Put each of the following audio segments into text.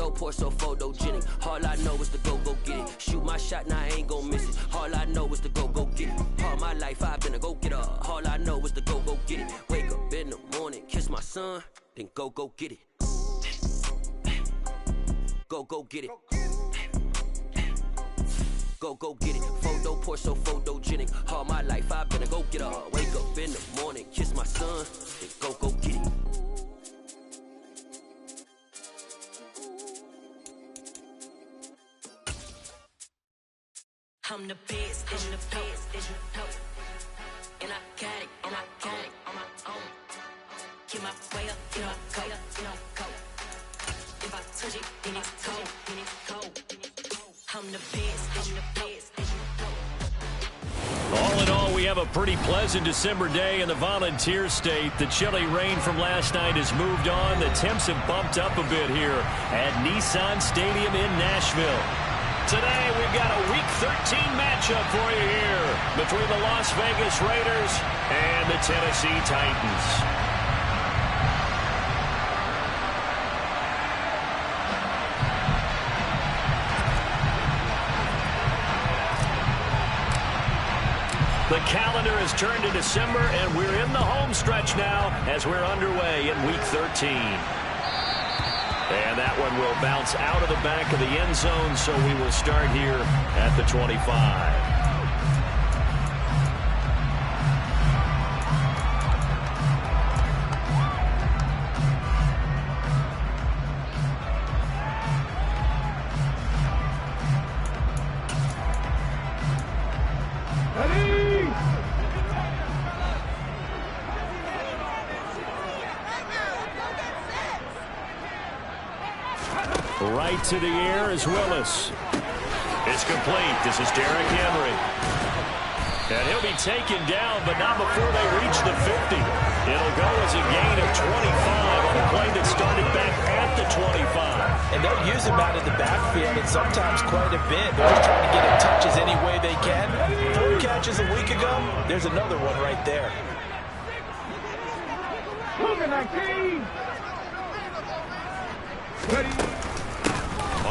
Photo, pour so photogenic. All I know is to go get it. Shoot my shot, now I ain't gon' miss it. All I know is to go get it. All my life I've been a go-getter. All I know is to go get it. Wake up in the morning, kiss my son, then go get it. Go get it. Go get it. Photo, pour so photogenic. All my life I've been a go-getter. Wake up in the morning, kiss my son, then go get it. I'm the best, and I got it, on my own. Get my way up, get my go. If I touch it, then it's cold. I'm the best, All in all, we have a pretty pleasant December day in the Volunteer State. The chilly rain from last night has moved on. The temps have bumped up a bit here at Nissan Stadium in Nashville. Today, we've got a Week 13 matchup for you here between the Las Vegas Raiders and the Tennessee Titans. The calendar has turned to December, and we're in the home stretch now as we're underway in Week 13. And that one will bounce out of the back of the end zone, so we will start here at the 25. Right to the air is Willis. It's complete. This is Derrick Henry. And he'll be taken down, but not before they reach the 50. It'll go as a gain of 25 on a play that started back at the 25. And they'll use him out of the backfield, and sometimes quite a bit. They're just trying to get in touches any way they can. 4 catches a week ago. There's another one right there.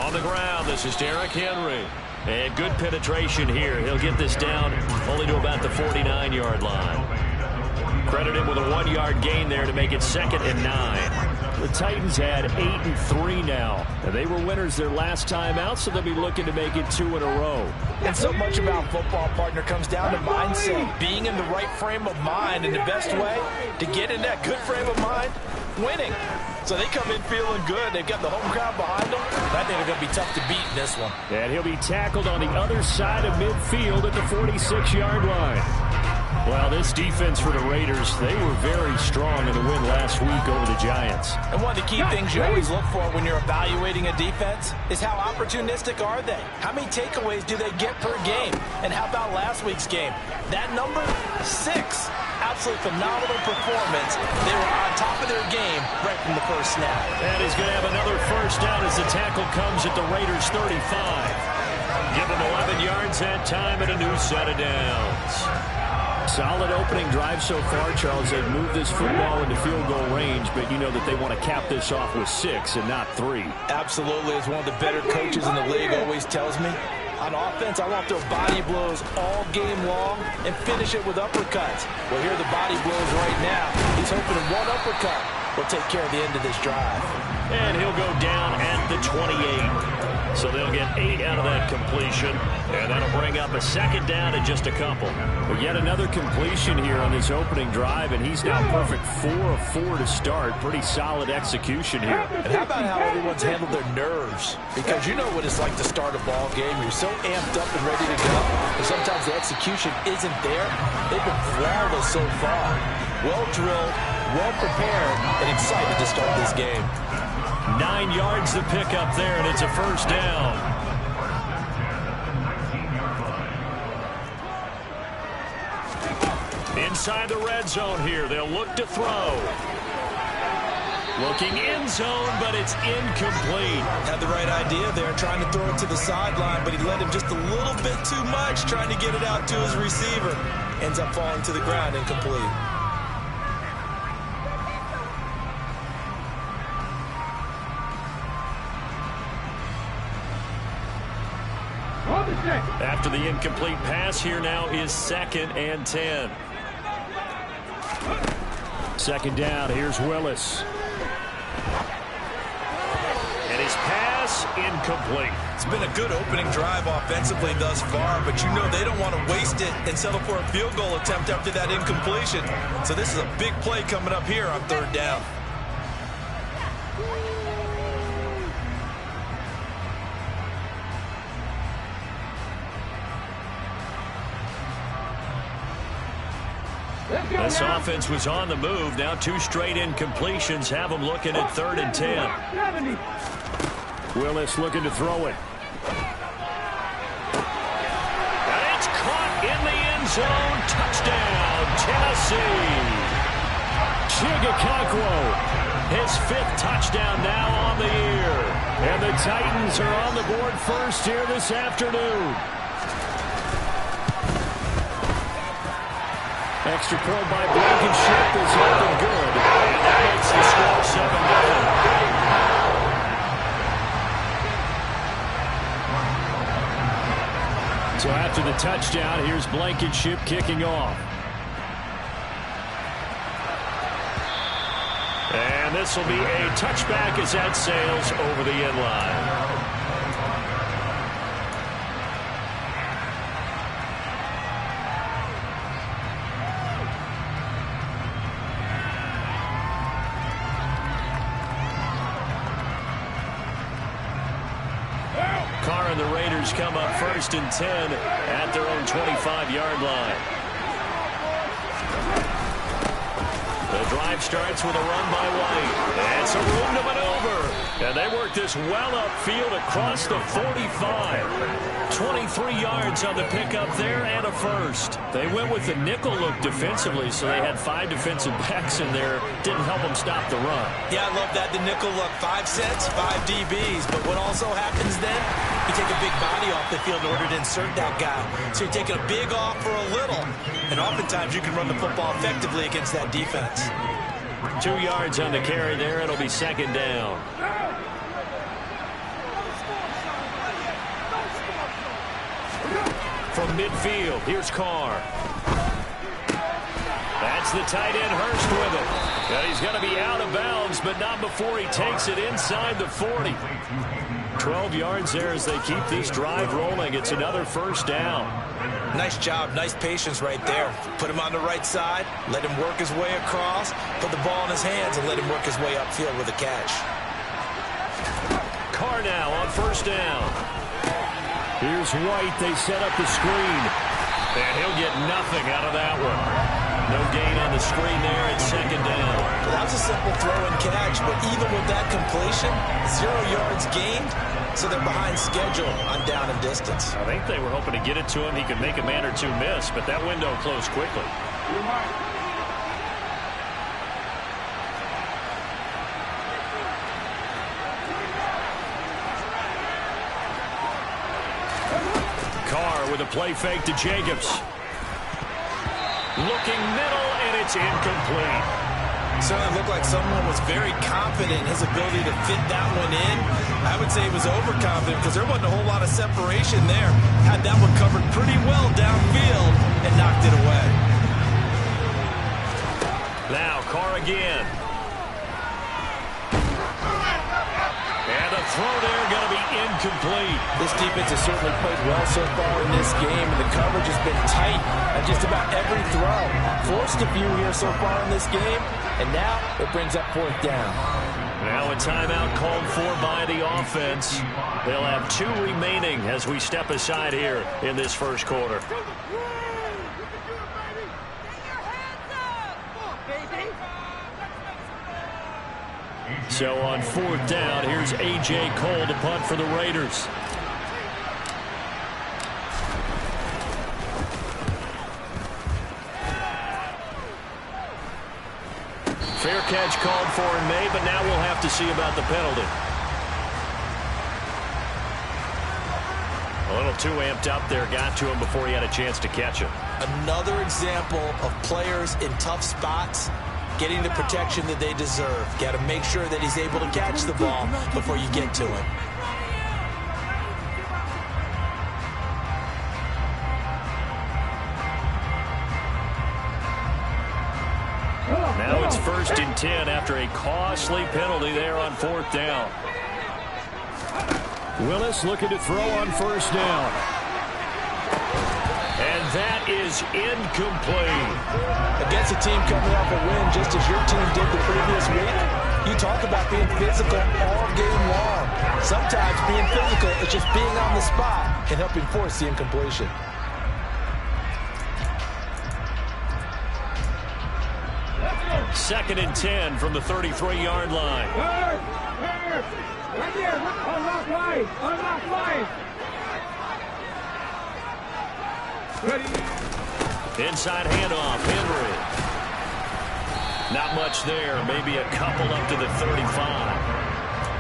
On the ground, this is Derrick Henry. And good penetration here. He'll get this down only to about the 49-yard line. Credit him with a 1-yard gain there to make it 2nd and 9. The Titans had 8-3 now. And they were winners their last time out, so they'll be looking to make it 2 in a row. And so much about football, partner, comes down to mindset. Being in the right frame of mind, and the best way to get in that good frame of mind, winning. So they come in feeling good. They've got the home crowd behind them. I think they're going to be tough to beat in this one. And he'll be tackled on the other side of midfield at the 46-yard line. Well, this defense for the Raiders, they were very strong in the win last week over the Giants. And one of the key things you always look for when you're evaluating a defense is how opportunistic are they? How many takeaways do they get per game? And how about last week's game? That number, 6. Absolutely phenomenal performance. They were on top of their game right from the first snap. And he's going to have another first down as the tackle comes at the Raiders' 35. Give them 11 yards that time and a new set of downs. Solid opening drive so far, Charles. They've moved this football into field goal range, but you know that they want to cap this off with 6 and not 3. Absolutely. As one of the better coaches in the league always tells me, on offense, I want their body blows all game long and finish it with uppercuts. Well, here are the body blows right now. He's hoping one uppercut will take care of the end of this drive. And he'll go down at the 28. So they'll get 8 out of that completion, and that'll bring up a 2nd down and just a couple. But yet another completion here on this opening drive, and he's now perfect 4 of 4 to start. Pretty solid execution here. And how about how everyone's handled their nerves? Because you know what it's like to start a ball game. You're so amped up and ready to go, and sometimes the execution isn't there. They've been flawless so far. Well drilled, well prepared, and excited to start this game. 9 yards to pick up there, and it's a first down. Inside the red zone here, they'll look to throw. Looking end zone, but it's incomplete. Had the right idea there, trying to throw it to the sideline, but he led him just a little bit too much, trying to get it out to his receiver. Ends up falling to the ground, incomplete. After the incomplete pass, here now is 2nd and 10. Second down, here's Willis. And his pass incomplete. It's been a good opening drive offensively thus far, but you know they don't want to waste it and settle for a field goal attempt after that incompletion. So this is a big play coming up here on 3rd down. This offense was on the move. Now 2 straight incompletions have them looking at 3rd and 10. Willis looking to throw it. And it's caught in the end zone. Touchdown, Tennessee. Chigakakwo, his 5th touchdown now on the year. And the Titans are on the board first here this afternoon. Extra point by Blankenship is looking good. And that makes the score 7-0. So after the touchdown, here's Blankenship kicking off. And this will be a touchback as that sails over the end line. Carr and the Raiders come up 1st and 10 at their own 25-yard line. The drive starts with a run by White. And some room to maneuver. And they work this well upfield across the 45. 23 yards on the pickup there and a first. They went with the nickel look defensively, so they had 5 defensive backs in there. Didn't help them stop the run. Yeah, I love that, the nickel look. 5 sets, 5 DBs. But what also happens then, you take a big body off the field in order to insert that guy. So you're taking a big off for a little. And oftentimes you can run the football effectively against that defense. 2 yards on the carry there. It'll be 2nd down. From midfield, here's Carr. That's the tight end, Hurst, with it. And he's going to be out of bounds, but not before he takes it inside the 40. 12 yards there as they keep this drive rolling. It's another 1st down. Nice job, nice patience right there. Put him on the right side, let him work his way across, put the ball in his hands, and let him work his way upfield with a catch. Carr now on 1st down. Here's White. They set up the screen. And he'll get nothing out of that one. No gain on the screen there at 2nd down. Well, that was a simple throw and catch, but even with that completion, 0 yards gained, so they're behind schedule on down and distance. I think they were hoping to get it to him. He could make a man or 2 miss, but that window closed quickly. Carr with a play fake to Jacobs. Looking middle, and it's incomplete. Certainly looked like someone was very confident in his ability to fit that one in. I would say he was overconfident because there wasn't a whole lot of separation there. Had that one covered pretty well downfield and knocked it away. Now Carr again. And a throw there going to be incomplete. This defense has certainly played well so far in this game, and the coverage has been tight on just about every throw. Forced a few here so far in this game, and now it brings up 4th down. Now a timeout called for by the offense. They'll have 2 remaining as we step aside here in this 1st quarter. So on 4th down, here's A.J. Cole to punt for the Raiders. Fair catch called for in May, but now we'll have to see about the penalty. A little too amped up there, got to him before he had a chance to catch him. Another example of players in tough spots getting the protection that they deserve. Got to make sure that he's able to catch the ball before you get to him. Now it's 1st and 10 after a costly penalty there on 4th down. Willis looking to throw on 1st down. And that is incomplete. Against a team coming off a win just as your team did the previous week, you talk about being physical all game long. Sometimes being physical is just being on the spot and helping force the incompletion. Second and 10 from the 33-yard line. Right there, unlock line. Ready. Inside handoff, Henry. Not much there, maybe a couple up to the 35.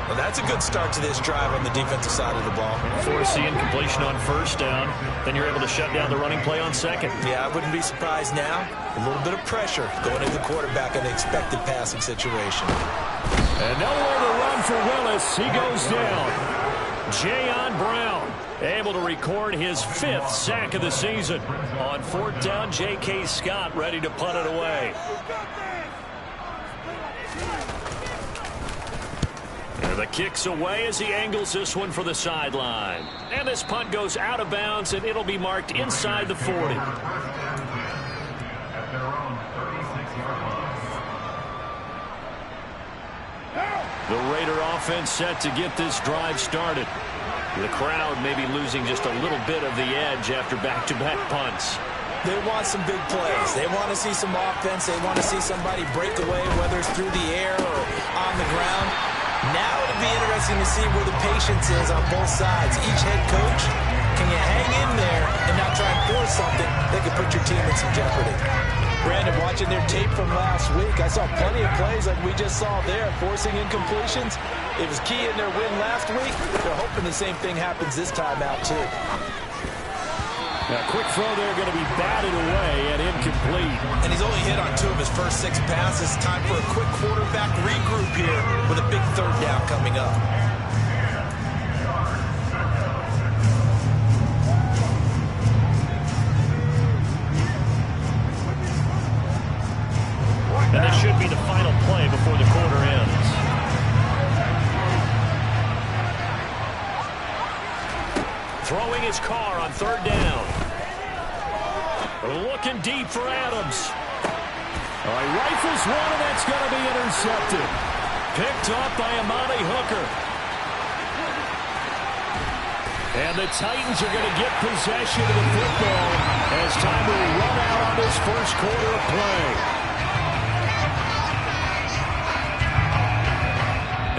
Well, that's a good start to this drive on the defensive side of the ball. Force the incompletion on 1st down, then you're able to shut down the running play on 2nd. Yeah, I wouldn't be surprised now. A little bit of pressure going into the quarterback in the expected passing situation. And nowhere to run for Willis. He goes down. Jayon Brown able to record his 5th sack of the season. On 4th down, J.K. Scott ready to punt it away. And the kick's away as he angles this one for the sideline. And this punt goes out of bounds, and it'll be marked inside the 40. The Raider offense set to get this drive started. The crowd maybe losing just a little bit of the edge after back-to-back punts. They want some big plays. They want to see some offense. They want to see somebody break away, whether it's through the air or on the ground. Now it'll be interesting to see where the patience is on both sides. Each head coach, can you hang in there and not try and force something that could put your team in some jeopardy? Brandon, watching their tape from last week, I saw plenty of plays like we just saw there, forcing incompletions. It was key in their win last week. They're hoping the same thing happens this time out, too. Now, quick throw there going to be batted away and incomplete. And he's only hit on 2 of his first 6 passes. Time for a quick quarterback regroup here with a big 3rd down coming up. And this should be the final play before the quarter ends. Throwing his car on 3rd down. Looking deep for Adams. All right, rifles one, and that's going to be intercepted. Picked off by Amani Hooker. And the Titans are going to get possession of the football as time will run out on this first quarter of play.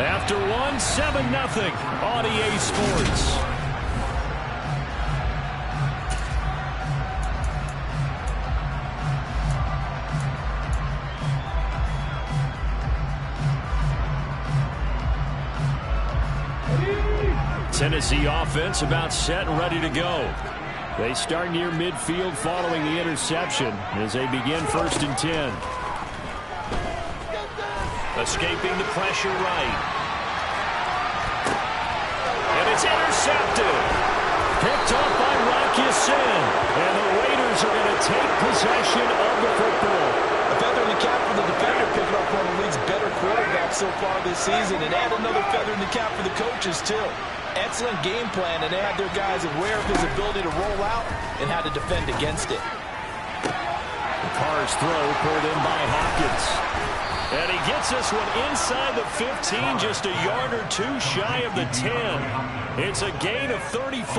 After 7-0 on EA Sports. Tennessee offense about set and ready to go. They start near midfield following the interception as they begin 1st and 10. Escaping the pressure right. And it's intercepted. Picked up by Rocky Sin. And the Raiders are going to take possession of the football. A feather in the cap for the defender, picking up one of the league's better quarterbacks so far this season. And add another feather in the cap for the coaches, too. Excellent game plan, and they had their guys aware of his ability to roll out and how to defend against it. The Carr's throw pulled in by Hopkins. And he gets this one inside the 15, just a yard or 2 shy of the 10. It's a gain of 34.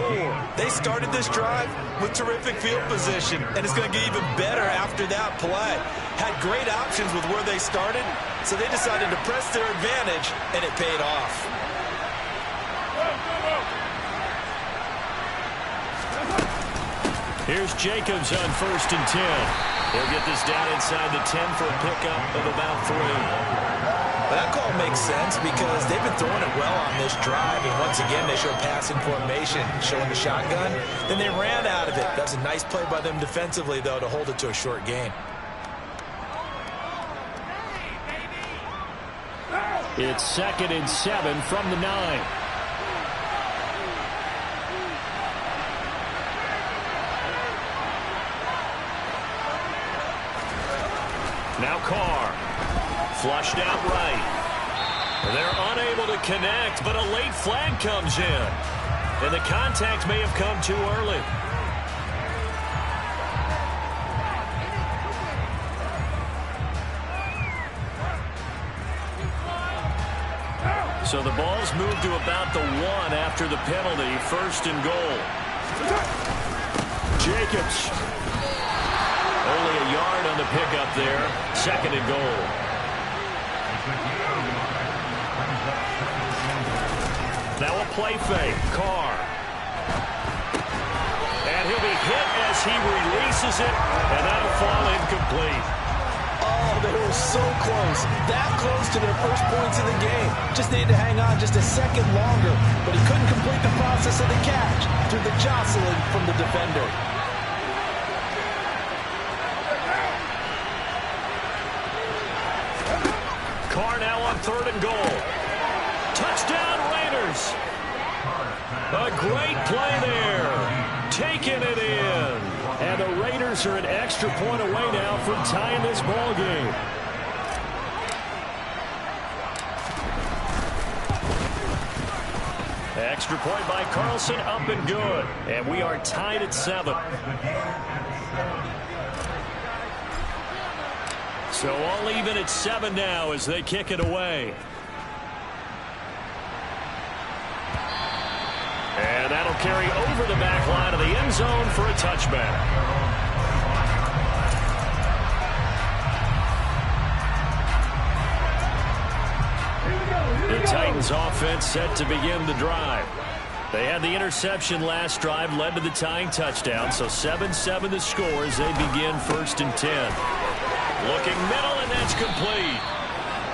They started this drive with terrific field position, and it's going to get even better after that play. Had great options with where they started, so they decided to press their advantage, and it paid off. Here's Jacobs on 1st and 10. He'll get this down inside the 10 for a pickup of about 3. Well, that call makes sense because they've been throwing it well on this drive, and once again they show passing formation, showing the shotgun. Then they ran out of it. That's a nice play by them defensively, though, to hold it to a short gain. It's 2nd and 7 from the 9. Now Carr. Flushed out right. They're unable to connect, but a late flag comes in. And the contact may have come too early. So the ball's moved to about the 1 after the penalty. First and goal. Jacobs. Only a yard on the pickup there. Second and goal. Now a play fake. Carr. And he'll be hit as he releases it, and that'll fall incomplete. Oh, they were so close. That close to their first points in the game. Just needed to hang on just a second longer, but he couldn't complete the process of the catch through the jostling from the defender. Carr now on third and goal. Touchdown Raiders. A great play there. Taking it in. And the Raiders are an extra point away now from tying this ball game. Extra point by Carlson, up and good. And we are tied at 7. So all even at 7 now as they kick it away. And that'll carry over the back line of the end zone for a touchback. The Titans offense set to begin the drive. They had the interception last drive, led to the tying touchdown, so 7-7 the score as they begin first and 10. Looking middle, and that's complete.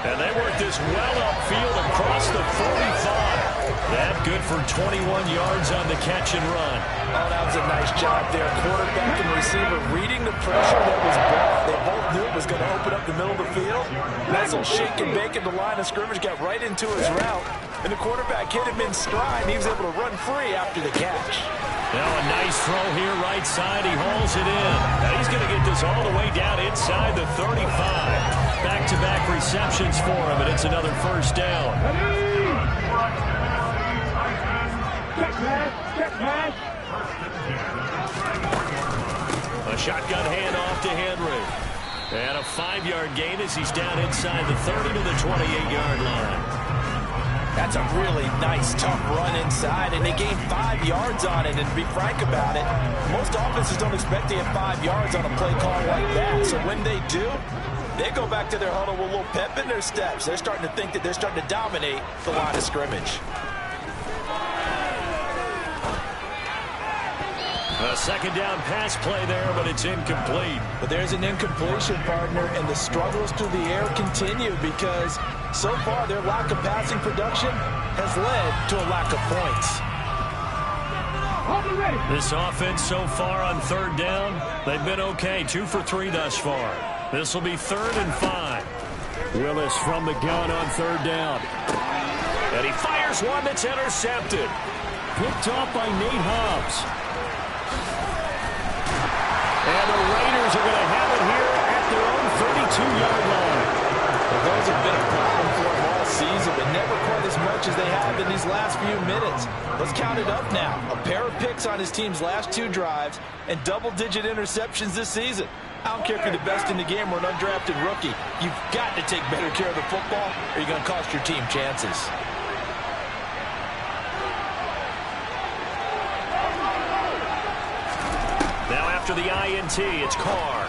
And they work this well upfield across the 45. That good for 21 yards on the catch and run. Oh, that was a nice job there. Quarterback and receiver reading the pressure that was brought. They both knew it was going to open up the middle of the field. Nestle shake and bake at the line of scrimmage, got right into his route. And the quarterback hit him in stride, and he was able to run free after the catch. Now a nice throw here right side. He hauls it in. Now he's going to get this all the way down inside the 35. Back-to-back receptions for him, and it's another first down. A shotgun handoff to Henry. And a 5-yard gain as he's down inside the 30 to the 28-yard line. That's a really nice, tough run inside, and they gained 5 yards on it. And to be frank about it, most offenses don't expect to get 5 yards on a play call like that. So when they do, they go back to their huddle with a little pep in their steps. They're starting to think that they're starting to dominate the line of scrimmage. A second down pass play there, but it's incomplete. But there's an incompletion, partner, and the struggles through the air continue because so far their lack of passing production has led to a lack of points. This offense so far on third down, they've been okay. 2 for 3 thus far. This will be 3rd and 5. Willis from the gun on third down. And he fires one that's intercepted. Picked off by Nate Hobbs. And the Raiders are going to have it here at their own 32-yard line. Well, those have been a problem for them all season, but never quite as much as they have in these last few minutes. Let's count it up now. A pair of picks on his team's last 2 drives and double-digit interceptions this season. I don't care if you're the best in the game or an undrafted rookie. You've got to take better care of the football or you're going to cost your team chances. Now after the INT, it's Carr.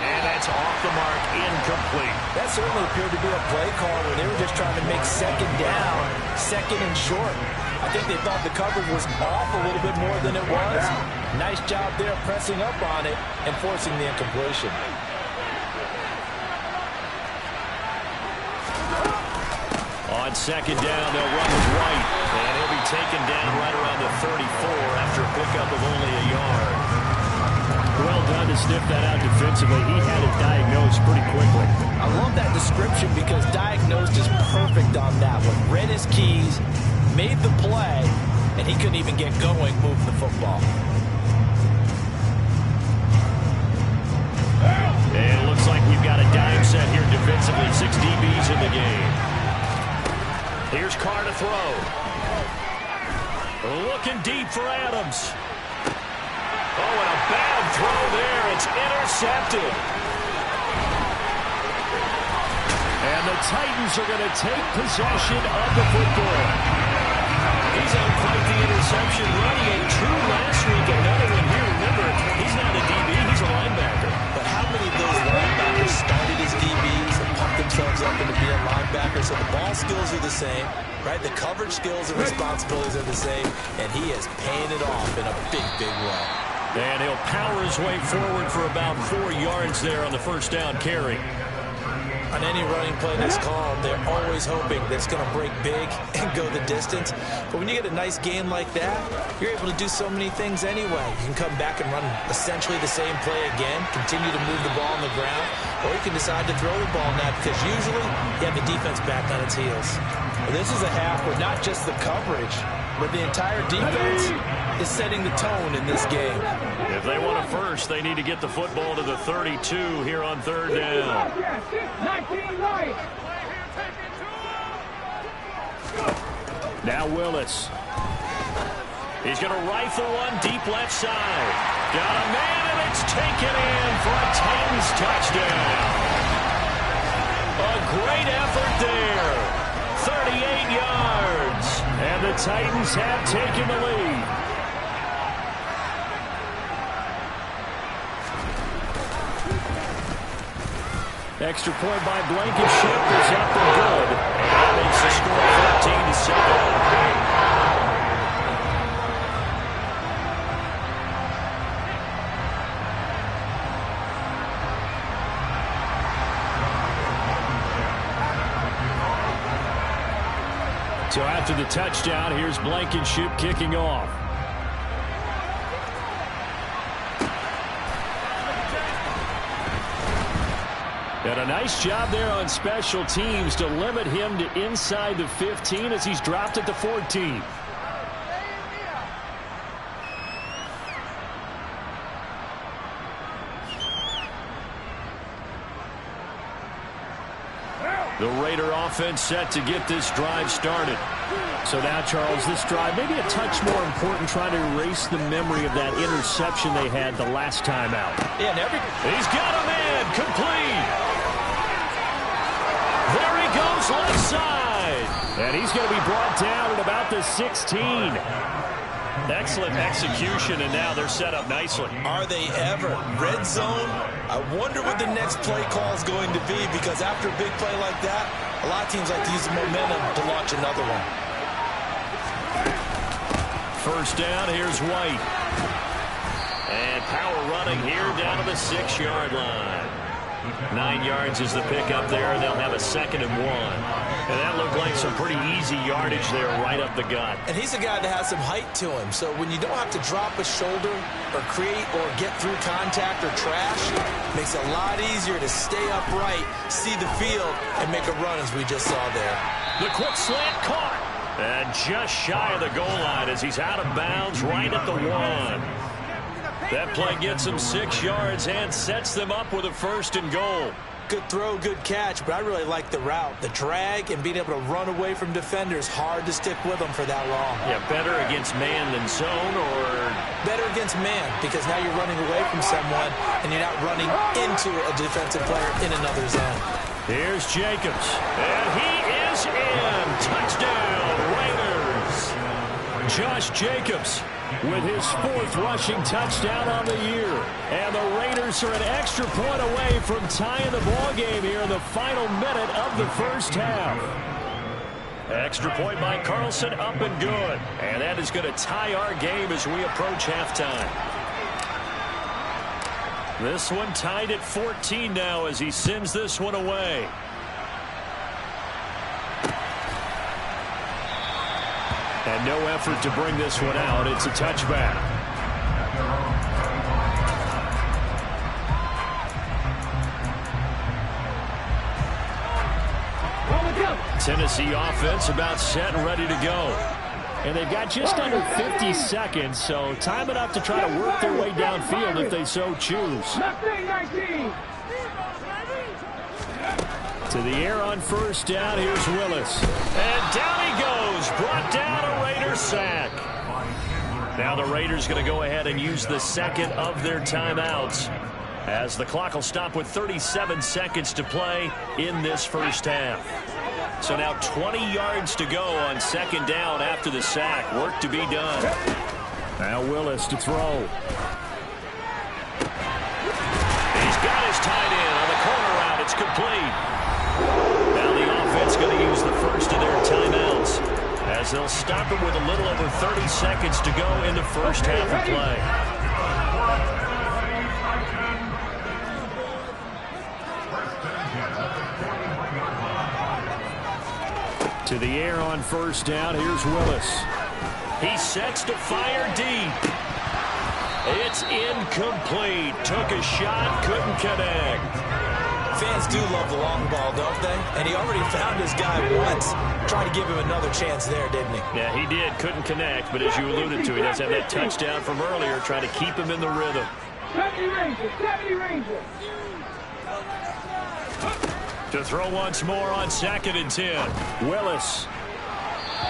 And that's off the mark, incomplete. That certainly appeared to be a play call where they were just trying to make second down, second and short. I think they thought the coverage was off a little bit more than it was. Nice job there pressing up on it and forcing the incompletion. On second down, they'll run with White. And he'll be taken down right around the 34 after a pickup of only a yard. Well done to sniff that out defensively. He had it diagnosed pretty quickly. I love that description because diagnosed is perfect on that one. Read his keys, made the play, and he couldn't even get going moving the football. And it looks like we've got a dime set Here's Carr to throw. Looking deep for Adams. Oh, and a bad throw there. It's intercepted. And the Titans are going to take possession of the football. He's on quite the interception run. He had 2 last week, another one here. Remember, he's not a DB, he's a linebacker. But how many of those linebackers started as DBs and pumped themselves up into being linebackers? So the ball skills are the same, right? The coverage skills and responsibilities are the same, and he is paying it off in a big, big way. And he'll power his way forward for about 4 yards there on the first down carry. On any running play that's called, they're always hoping that it's going to break big and go the distance. But when you get a nice game like that, you're able to do so many things anyway. You can come back and run essentially the same play again, continue to move the ball on the ground, or you can decide to throw the ball now because usually you have the defense back on its heels. Well, this is a half where not just the coverage, but the entire defense is setting the tone in this game. If they want a first, they need to get the football to the 32 here on third down. Now Willis. He's going to rifle one deep left side. Got a man, and it's taken in for a Titans touchdown. A great effort there. 38 yards. And the Titans have taken the lead. Extra point by Blankenship is up and good. And that makes the score 14-7. So after the touchdown, here's Blankenship kicking off. And a nice job there on special teams to limit him to inside the 15 as he's dropped at the 14. The Raider offense set to get this drive started. So now, Charles, this drive maybe a touch more important, trying to erase the memory of that interception they had the last time out. Yeah, and he's got a man complete. There he goes left side. And he's going to be brought down at about the 16. Excellent execution, and now they're set up nicely. Are they ever? Red zone? I wonder what the next play call is going to be, because after a big play like that, a lot of teams like to use the momentum to launch another one. First down, here's White. And power running here down to the 6-yard line. 9 yards is the pickup there, and they'll have a 2nd and 1. And that looked like some pretty easy yardage there right up the gut. And he's a guy that has some height to him, so when you don't have to drop a shoulder or create or get through contact or trash, it makes it a lot easier to stay upright, see the field, and make a run as we just saw there. The quick slant caught. And just shy of the goal line as he's out of bounds right at the 1. That play gets them 6 yards and sets them up with a 1st and goal. Good throw, good catch, but I really like the route. The drag and being able to run away from defenders, hard to stick with them for that long. Yeah, better against man than zone, or? Better against man, because now you're running away from someone and you're not running into a defensive player in another zone. Here's Jacobs, and he is in. Touchdown, Raiders. Josh Jacobs with his 4th rushing touchdown on the year. And the Raiders are an extra point away from tying the ball game here in the final minute of the first half. Extra point by Carlson, up and good. And that is going to tie our game as we approach halftime. This one tied at 14 now as he sends this one away. And no effort to bring this one out. It's a touchback. Tennessee offense about set and ready to go. And they've got just under 50 seconds, so time enough to try to work their way downfield if they so choose. To the air on first down. Here's Willis. And down he goes. Brought down, a Raider sack. Now the Raiders going to go ahead and use the second of their timeouts, as the clock will stop with 37 seconds to play in this first half. So now 20 yards to go on second down after the sack. Work to be done. Now Willis to throw. He's got his tight end on the corner route. It's complete. Now the offense going to use the first of their timeouts, as they'll stop it with a little over 30 seconds to go in the first half of play. To the air on first down. Here's Willis. He sets to fire deep. It's incomplete. Took a shot, couldn't connect. Fans do love the long ball, don't they? And he already found his guy once. Tried to give him another chance there, didn't he? Yeah, he did. Couldn't connect, but as you alluded to, he does have that touchdown from earlier, trying to keep him in the rhythm. 70 Rangers. To throw once more on 2nd and 10. Willis.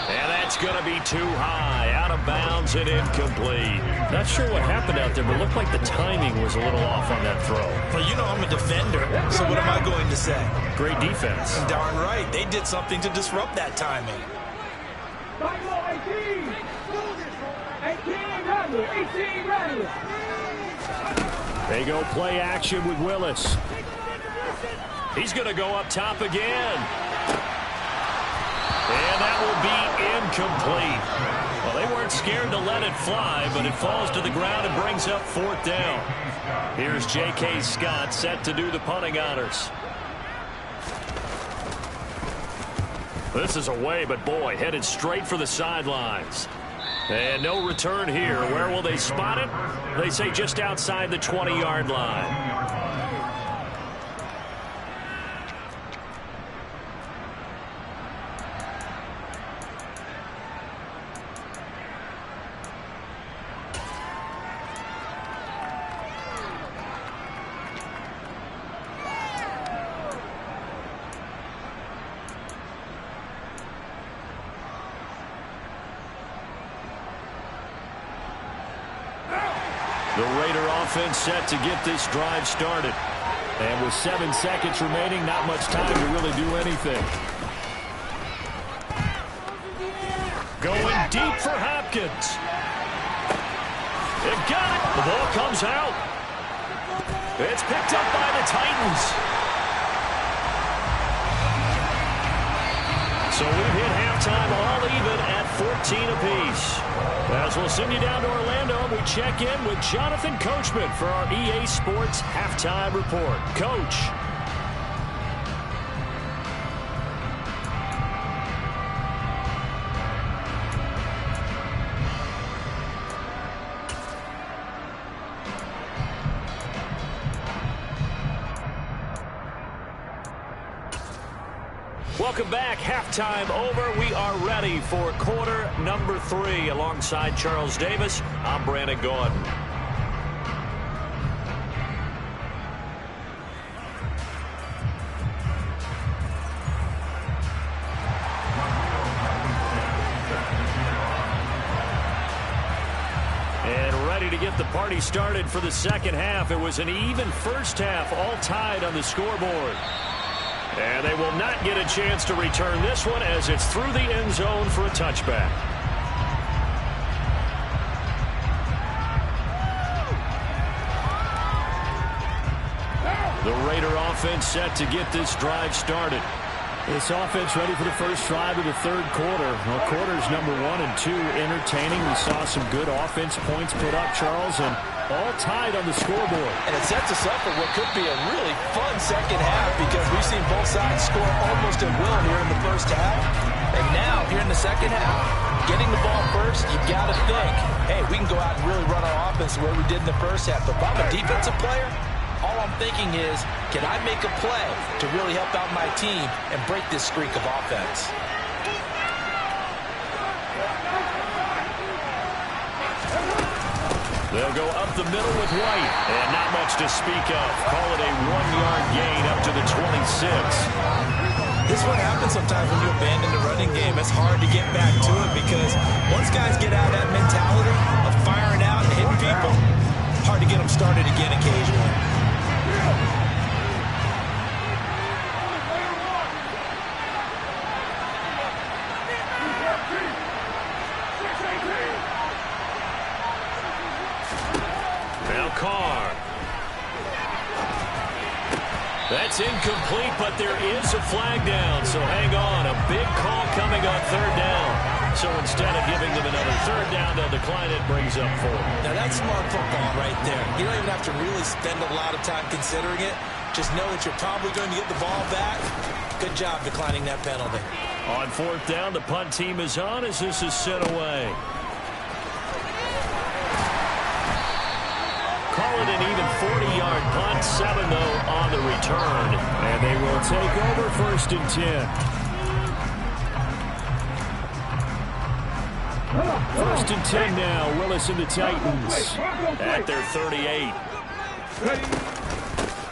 And that's going to be too high. Out of bounds and incomplete. Not sure what happened out there, but it looked like the timing was a little off on that throw. Well, you know I'm a defender, so what am I going to say? Great defense. Darn right. They did something to disrupt that timing. 18 Rattler. They go play action with Willis. He's going to go up top again. And that will be incomplete. Well, they weren't scared to let it fly, but it falls to the ground and brings up 4th down. Here's J.K. Scott set to do the punting honors. This is away, but boy, headed straight for the sidelines. And no return here. Where will they spot it? They say just outside the 20-yard line. The Raider offense set to get this drive started. And with 7 seconds remaining, not much time to really do anything. Going deep for Hopkins. It got it. The ball comes out. It's picked up by the Titans. So we've hit halftime all even at 14 apiece. As we'll send you down to Orlando, we check in with Jonathan Coachman for our EA Sports Halftime Report. Coach. Welcome back. Halftime over. We are ready for quarter number 3. Alongside Charles Davis, I'm Brandon Gaudin. And ready to get the party started for the second half. It was an even first half, all tied on the scoreboard. And they will not get a chance to return this one as it's through the end zone for a touchback. The Raider offense set to get this drive started. This offense ready for the first drive of the third quarter. Well, quarters number 1 and 2 entertaining. We saw some good offense points put up, Charles, and all tied on the scoreboard. And it sets us up for what could be a really fun second half, because we've seen both sides score almost at will here in the first half. And now, here in the second half, getting the ball first, you've got to think, hey, we can go out and really run our offense the way we did in the first half. But if I'm a defensive player, all I'm thinking is, can I make a play to really help out my team and break this streak of offense? They'll go up the middle with White, and not much to speak of. Call it a 1-yard gain up to the 26. This is what happens sometimes when you abandon the running game. It's hard to get back to it because once guys get out of that mentality of firing out and hitting people, hard to get them started again occasionally. Now Carr. That's incomplete, but there is a flag down, so hang on. A big call coming on third down. So instead of giving them another third down, they'll decline it, brings up 4. Now that's smart football right there. You don't even have to really spend a lot of time considering it. Just know that you're probably going to get the ball back. Good job declining that penalty. On fourth down, the punt team is on as this is sent away. Call it an even 40-yard punt, 7 though on the return. And they will take over 1st and 10. 1st and 10 now. Willis and the Titans at their 38.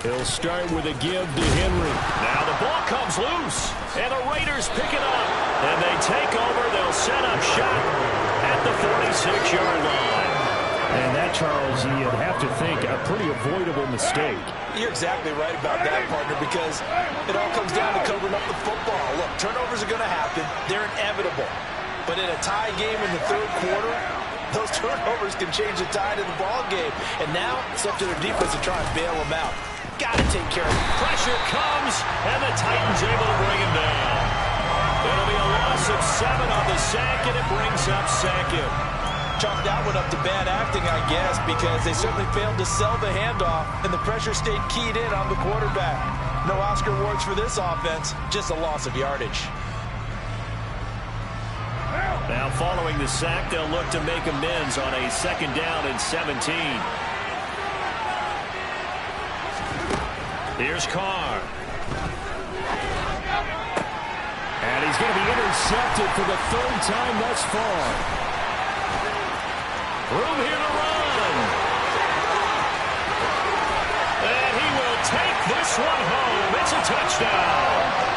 He'll start with a give to Henry. Now the ball comes loose, and the Raiders pick it up. And they take over. They'll set up shop at the 46-yard line. And that, Charles, you'd have to think a pretty avoidable mistake. You're exactly right about that, partner, because it all comes down to covering up the football. Look, turnovers are going to happen. They're inevitable. But in a tie game in the third quarter, those turnovers can change the tide of the ball game. And now it's up to their defense to try and bail them out. Got to take care of it. Pressure comes, and the Titans able to bring him down. It'll be a loss of 7 on the sack, and it brings up 2nd. Chalk that one up to bad acting, I guess, because they certainly failed to sell the handoff, and the pressure stayed keyed in on the quarterback. No Oscar awards for this offense, just a loss of yardage. Now following the sack, they'll look to make amends on a 2nd down and 17. Here's Carr. And he's going to be intercepted for the 3rd time thus far. Room here to run. And he will take this one home. It's a touchdown.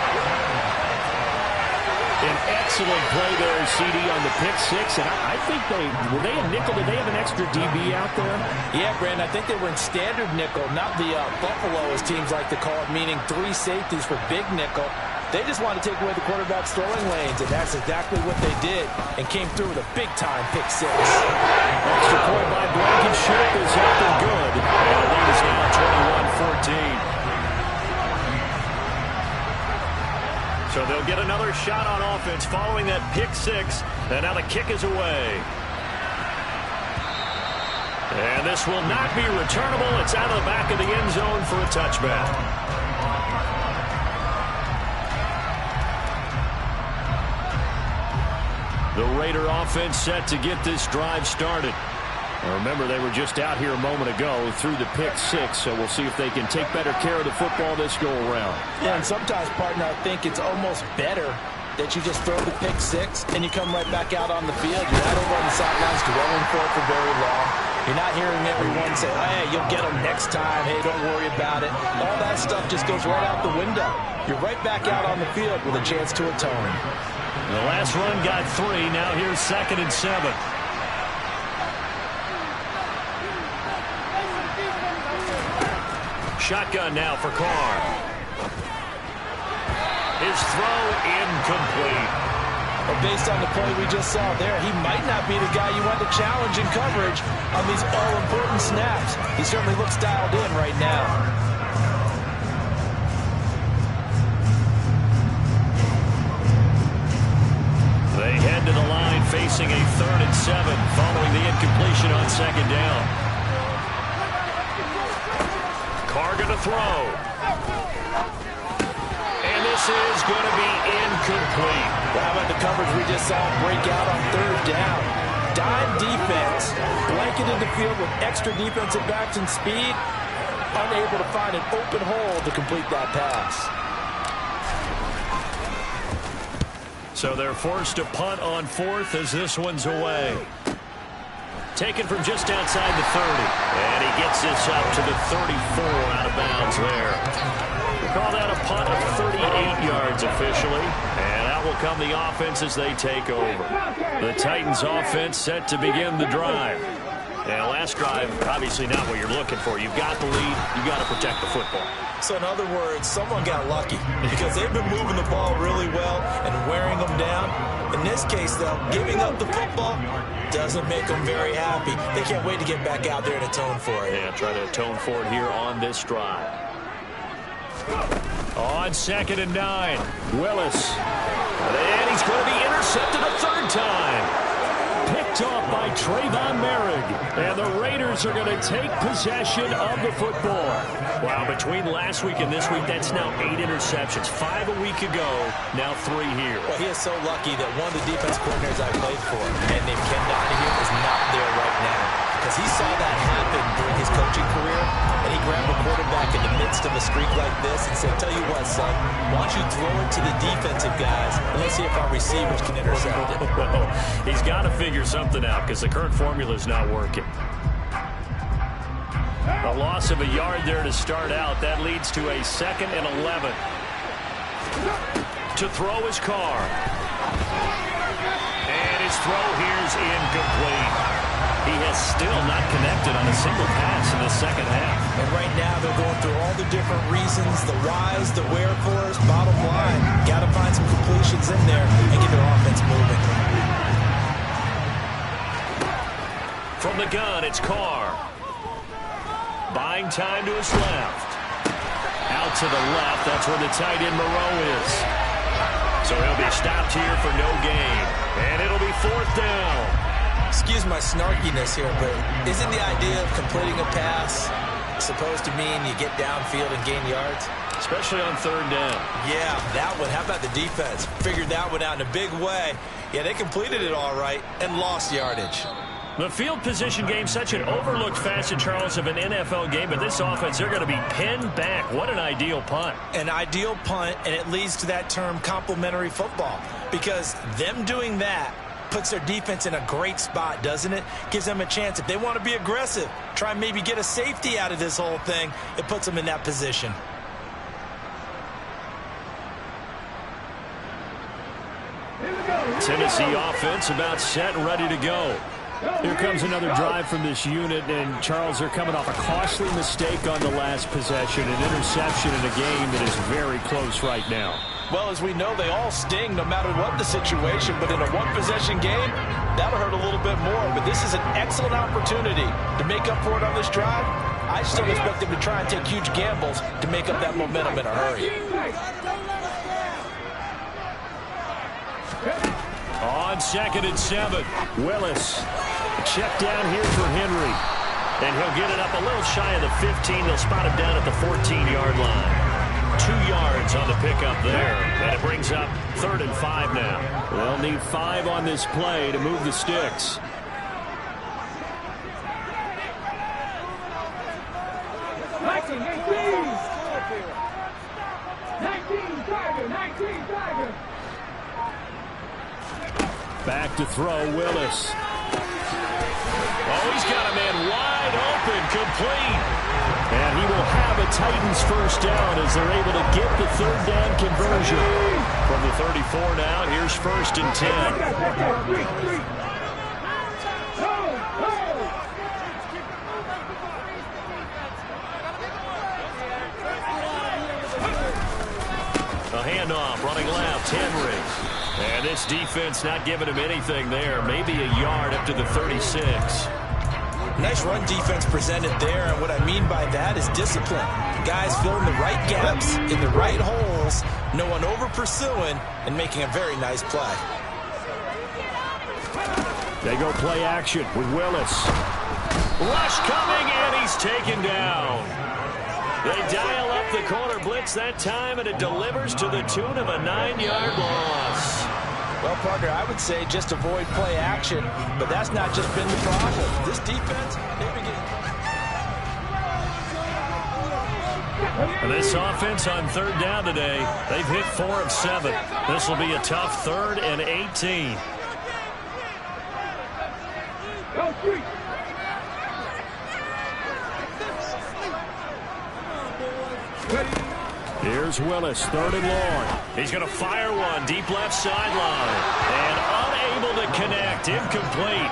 An excellent play there, CD, on the pick 6. And I think were they a nickel? Did they have an extra DB out there? Yeah, Brandon, I think they were in standard nickel, not the Buffalo, as teams like to call it, meaning 3 safeties for big nickel. They just wanted to take away the quarterback's throwing lanes, and that's exactly what they did, and came through with a big-time pick 6. Extra point by Blankenship is up and good. And the lead is now 21-14. So they'll get another shot on offense following that pick 6, and now the kick is away. And this will not be returnable. It's out of the back of the end zone for a touchback. The Raider offense set to get this drive started. Now remember, they were just out here a moment ago through the pick 6, so we'll see if they can take better care of the football this go-around. Yeah, and sometimes, partner, I think it's almost better that you just throw the pick 6 and you come right back out on the field. You're not over on the sidelines dwelling for it for very long. You're not hearing everyone say, hey, you'll get them next time. Hey, don't worry about it. All that stuff just goes right out the window. You're right back out on the field with a chance to atone. The last run got 3. Now here's 2nd and 7. Shotgun now for Carr. His throw incomplete. Well, based on the play we just saw there, he might not be the guy you want to challenge in coverage on these all-important snaps. He certainly looks dialed in right now. They head to the line facing a 3rd and 7 following the incompletion on 2nd down. Carr going to throw. And this is going to be incomplete. How about the coverage we just saw break out on 3rd down? Dime defense, blanketed the field with extra defensive backs and speed, unable to find an open hole to complete that pass. So they're forced to punt on 4th as this one's away. Taken from just outside the 30. And he gets this up to the 34 out of bounds there. We'll call that a punt of 38 yards hands officially, and out will come the offense as they take over. The Titans offense set to begin the drive. Now, last drive, obviously not what you're looking for. You've got the lead. You've got to protect the football. So, in other words, someone got lucky because they've been moving the ball really well and wearing them down. In this case, though, giving up the football doesn't make them very happy. They can't wait to get back out there and atone for it. Yeah, try to atone for it here on this drive. On 2nd and 9, Willis. And he's going to be intercepted a third time. Picked off by Trayvon Merrick. And the Raiders are going to take possession of the football. Wow, between last week and this week, that's now 8 interceptions. 5 a week ago, now 3 here. Well, he is so lucky that one of the defense coordinators I played for, a man named Ken Donahue, is not there right now. Because he saw that happen during his coaching career, and he grabbed a quarterback in the midst of a streak like this and said, tell you what, son, why don't you throw it to the defensive guys, and let's see if our receivers can intercept it. He's got to figure something out because the current formula is not working. A loss of a yard there to start out. That leads to a 2nd and 11. To throw his car. And his throw here is incomplete. He has still not connected on a single pass in the second half. And right now they're going through all the different reasons, the whys, the wherefores. Bottom line, got to find some completions in there and get their offense moving. From the gun, it's Carr. Buying time to his left. Out to the left, that's where the tight end Moreau is. So he'll be stopped here for no gain. And it'll be 4th down. Excuse my snarkiness here, but isn't the idea of completing a pass supposed to mean you get downfield and gain yards? Especially on 3rd down. Yeah, that one. How about the defense? Figured that one out in a big way. Yeah, they completed it all right and lost yardage. The field position game, such an overlooked facet, Charles, of an NFL game, but this offense, they're going to be pinned back. What an ideal punt. An ideal punt, and it leads to that term complementary football, because them doing that puts their defense in a great spot, doesn't it? Gives them a chance. If they want to be aggressive, try and maybe get a safety out of this whole thing, it puts them in that position. Tennessee offense about set and ready to go. Here comes another drive from this unit, and Charles, they're coming off a costly mistake on the last possession, an interception in a game that is very close right now. Well, as we know, they all sting no matter what the situation, but in a one-possession game, that'll hurt a little bit more. But this is an excellent opportunity to make up for it on this drive. I still expect them to try and take huge gambles to make up that momentum in a hurry. On 2nd and 7, Willis. Check down here for Henry. And he'll get it up a little shy of the 15. They'll spot him down at the 14-yard line. 2 yards on the pickup there. And it brings up 3rd and 5 now. They'll need 5 on this play to move the sticks. Back to throw, Willis. Oh, he's got a man wide open, complete. And he will have a Titans first down as they're able to get the 3rd down conversion. From the 34 now, here's 1st and 10. A handoff, running left, Henry. And this defense not giving him anything there. Maybe a yard up to the 36. Nice run defense presented there, and what I mean by that is discipline. Guys filling the right gaps in the right holes, no one over-pursuing, and making a very nice play. They go play action with Willis. Rush coming, and he's taken down. They dial up the corner blitz that time, and it delivers to the tune of a 9-yard loss. Well, partner, I would say just avoid play action, but that's not just been the problem. This defense, they begin. And this offense on 3rd down today, they've hit 4 of 7. This will be a tough 3rd and 18. Here's Willis, 3rd and long. He's going to fire one deep left sideline. And unable to connect, incomplete.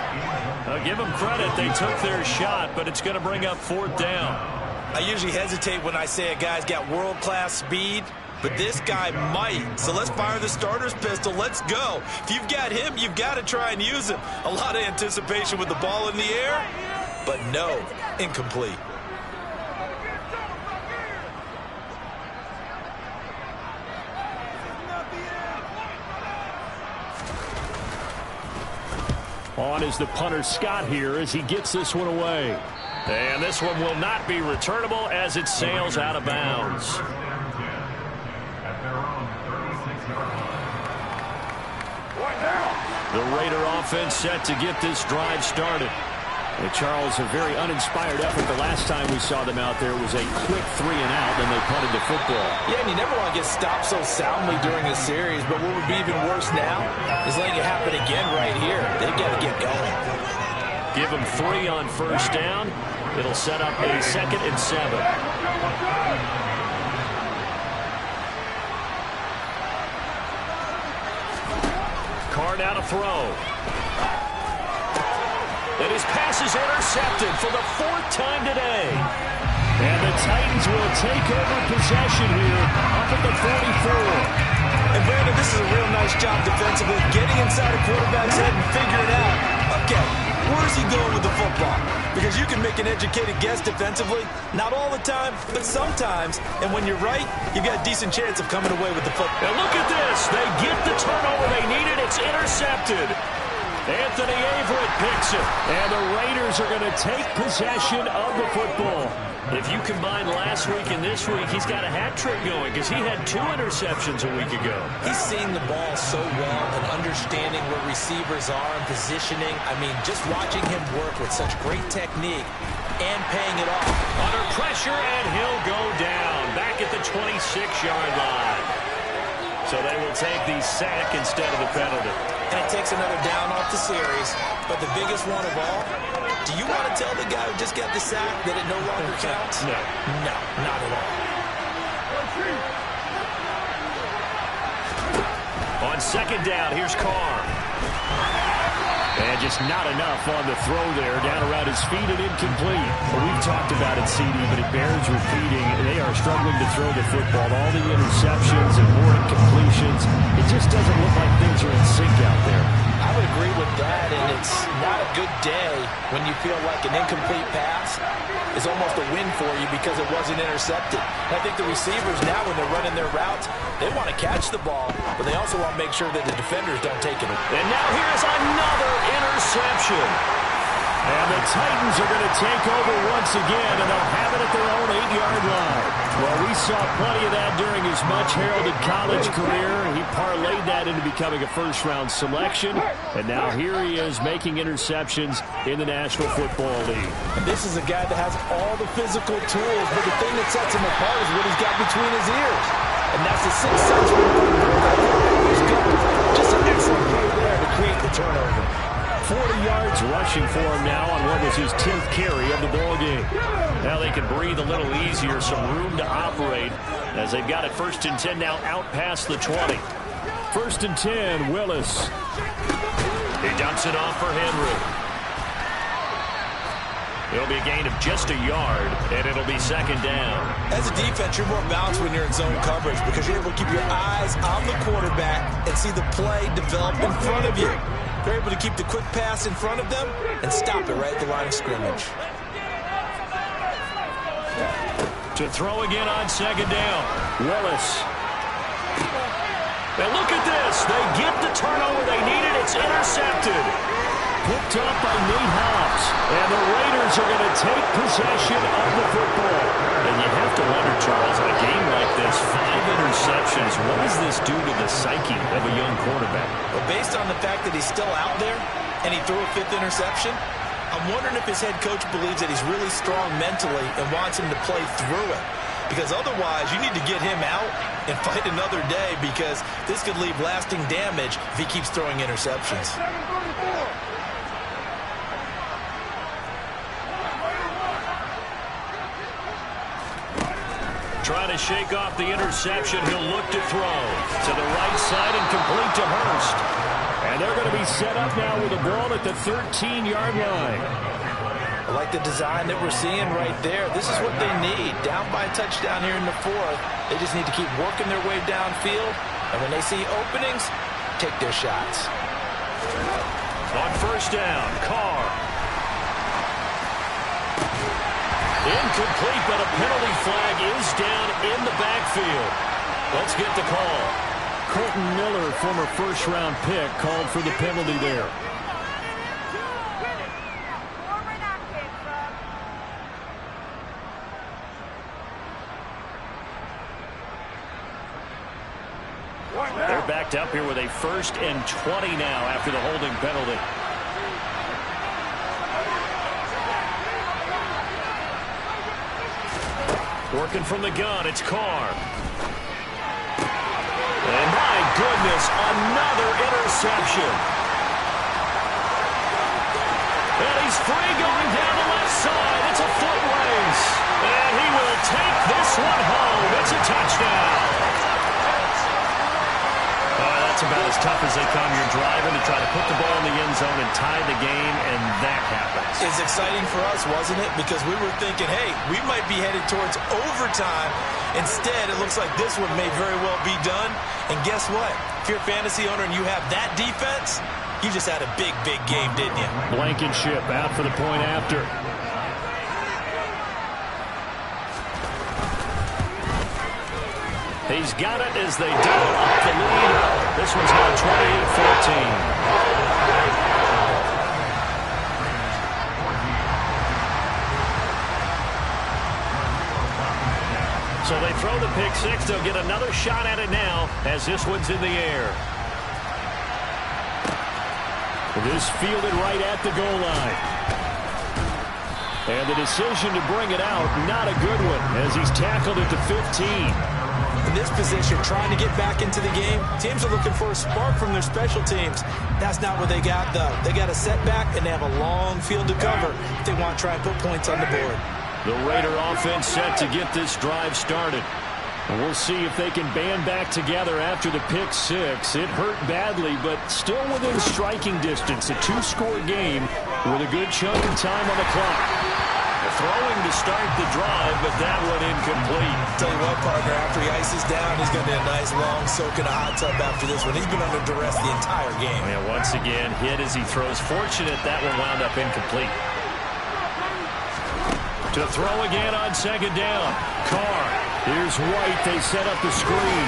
I'll give them credit, they took their shot, but it's going to bring up 4th down. I usually hesitate when I say a guy's got world-class speed, but this guy might. So let's fire the starter's pistol. Let's go. If you've got him, you've got to try and use him. A lot of anticipation with the ball in the air, but no, incomplete. On is the punter Scott here as he gets this one away. And this one will not be returnable as it sails out of bounds. The Raider offense set to get this drive started. And Charles, a very uninspired effort. The last time we saw them out there was a quick 3 and out, and they punted the football. Yeah, and you never want to get stopped so soundly during a series, but what would be even worse now is letting it happen again right here. They've got to get going. Give them 3 on 1st down. It'll set up a 2nd and 7. Carr now to throw. And his pass is intercepted for the 4th time today. And the Titans will take over possession here up at the 44. And Brandon, this is a real nice job defensively, getting inside a quarterback's head and figuring out, okay, where's he going with the football? Because you can make an educated guess defensively, not all the time, but sometimes. And when you're right, you've got a decent chance of coming away with the football. Now look at this. They get the turnover they needed. It's intercepted. Anthony Averett picks it. And the Raiders are going to take possession of the football. If you combine last week and this week, he's got a hat trick going because he had 2 interceptions a week ago. He's seeing the ball so well and understanding where receivers are and positioning. I mean, just watching him work with such great technique and paying it off. Under pressure, and he'll go down back at the 26-yard line. So they will take the sack instead of the penalty. And it takes another down off the series. But the biggest one of all, do you want to tell the guy who just got the sack that it no longer counts? No. No, not at all. On 2nd down, here's Carr. And just not enough on the throw there. Down around his feet and incomplete. Well, we've talked about it, CD, but it bears repeating. They are struggling to throw the football. All the interceptions and more incompletions. It just doesn't look like things are in sync out there. I would agree with that, and it's not a good day when you feel like an incomplete pass is almost a win for you because it wasn't intercepted. And I think the receivers now, when they're running their routes, they want to catch the ball, but they also want to make sure that the defenders don't take it. And now here's another interception. And the Titans are going to take over once again, and they'll have it at their own 8-yard line. Well, we saw plenty of that during his much-heralded college career. He parlayed that into becoming a first-round selection, and now here he is making interceptions in the National Football League. And this is a guy that has all the physical tools, but the thing that sets him apart is what he's got between his ears. And that's the 6th sense for him. Just an excellent play there to create the turnover. 40 yards rushing for him now on what was his 10th carry of the ball game. Now they can breathe a little easier, some room to operate as they've got it 1st and 10 now out past the 20. 1st and 10, Willis. He dumps it off for Henry. It'll be a gain of just a yard, and it'll be 2nd down. As a defense, you're more balanced when you're in zone coverage because you're able to keep your eyes on the quarterback and see the play develop in front of you. They're able to keep the quick pass in front of them and stop it right at the line of scrimmage. To throw again on 2nd down, Willis. And look at this. They get the turnover they needed. It's intercepted. Picked up by Nate Hobbs. And the Raiders are going to take possession of the football. And you have to wonder, Charles, in a game like this, 5 interceptions, what does this do to the psyche of a young quarterback? Well, based on the fact that he's still out there and he threw a 5th interception, I'm wondering if his head coach believes that he's really strong mentally and wants him to play through it. Because otherwise, you need to get him out and fight another day because this could leave lasting damage if he keeps throwing interceptions. Trying to shake off the interception. He'll look to throw to the right side and complete to Hurst. And they're going to be set up now with the ball at the 13-yard line. I like the design that we're seeing right there. This is what they need. Down by a touchdown here in the fourth. They just need to keep working their way downfield. And when they see openings, take their shots. On first down, Carr. Incomplete, but a penalty flag is down in the backfield. Let's get the call. Colton Miller, former first-round pick, called for the penalty there. They're backed up here with a 1st and 20 now after the holding penalty. Working from the gun, it's Carr. And my goodness, another interception. And he's free going down the left side. It's a foot race. And he will take this one home. It's a touchdown. That's about as tough as they come. You're driving to try to put the ball in the end zone and tie the game, and that happens. It's exciting for us, wasn't it? Because we were thinking, hey, we might be headed towards overtime. Instead, it looks like this one may very well be done. And guess what? If you're a fantasy owner and you have that defense, you just had a big, big game, didn't you? Blankenship out for the point after. He's got it as they double up the lead. This one's now 28-14. So they throw the pick six. They'll get another shot at it now as this one's in the air. This fielded right at the goal line. And the decision to bring it out, not a good one, as he's tackled at the 15. In this position, trying to get back into the game, teams are looking for a spark from their special teams. That's not what they got, though. They got a setback, and they have a long field to cover if they want to try and put points on the board. The Raider offense set to get this drive started. And we'll see if they can band back together after the pick six. It hurt badly, but still within striking distance. A 2-score game with a good chunk of time on the clock. Throwing to start the drive, but that one incomplete. Tell you what, partner, after he ices down, he's going to get a nice long soak in a hot tub after this one. He's been under duress the entire game. And once again, hit as he throws. Fortunate that one wound up incomplete. To throw again on second down. Carr. Here's White. They set up the screen.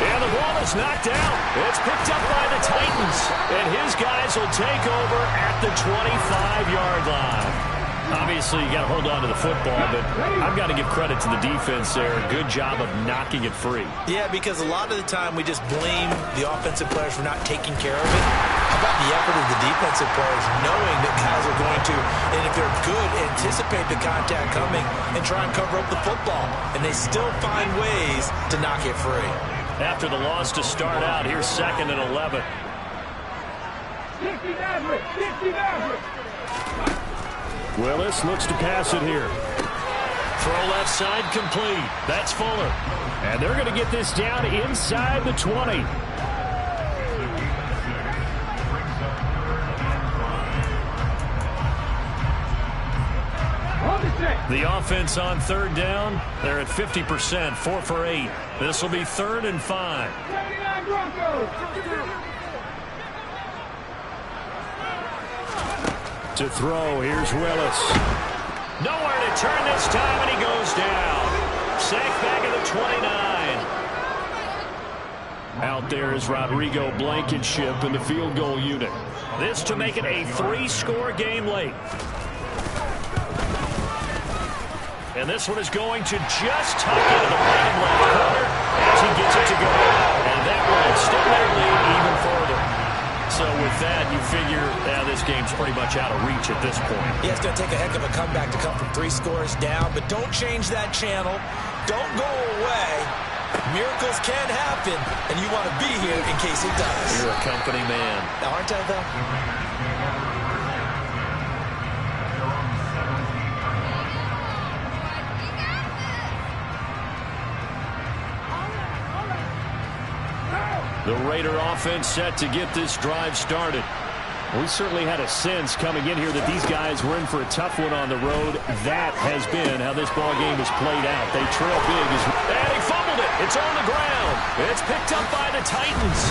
And the ball is knocked out. It's picked up by the Titans. And his guys will take over at the 25-yard line. Obviously, you got to hold on to the football, but I've got to give credit to the defense there. Good job of knocking it free. Yeah, because a lot of the time we just blame the offensive players for not taking care of it. How about the effort of the defensive players knowing that guys are going to, and if they're good, anticipate the contact coming and try and cover up the football. And they still find ways to knock it free. After the loss to start out, here's 2nd and 11. 60 Maverick, 60 Maverick. Willis looks to pass it here. Throw left side complete. That's Fuller. And they're going to get this down inside the 20. The offense on third down. They're at 50%, 4 for 8. This will be 3rd and 5. 79 Broncos. To throw, here's Willis. Nowhere to turn this time, and he goes down. Sacked back at the 29. Out there is Rodrigo Blankenship in the field goal unit. This to make it a 3-score game late. And this one is going to just tuck into the bottom left corner as he gets it to go. And that will extend their lead even further. So with that, you figure this game's pretty much out of reach at this point. Yeah, it's going to take a heck of a comeback to come from 3 scores down, but don't change that channel. Don't go away. Miracles can happen, and you want to be here in case it does. You're a company man. Aren't I, though? The Raider offense set to get this drive started. We certainly had a sense coming in here that these guys were in for a tough one on the road. That has been how this ball game has played out. They trail big. And he fumbled it. It's on the ground. It's picked up by the Titans.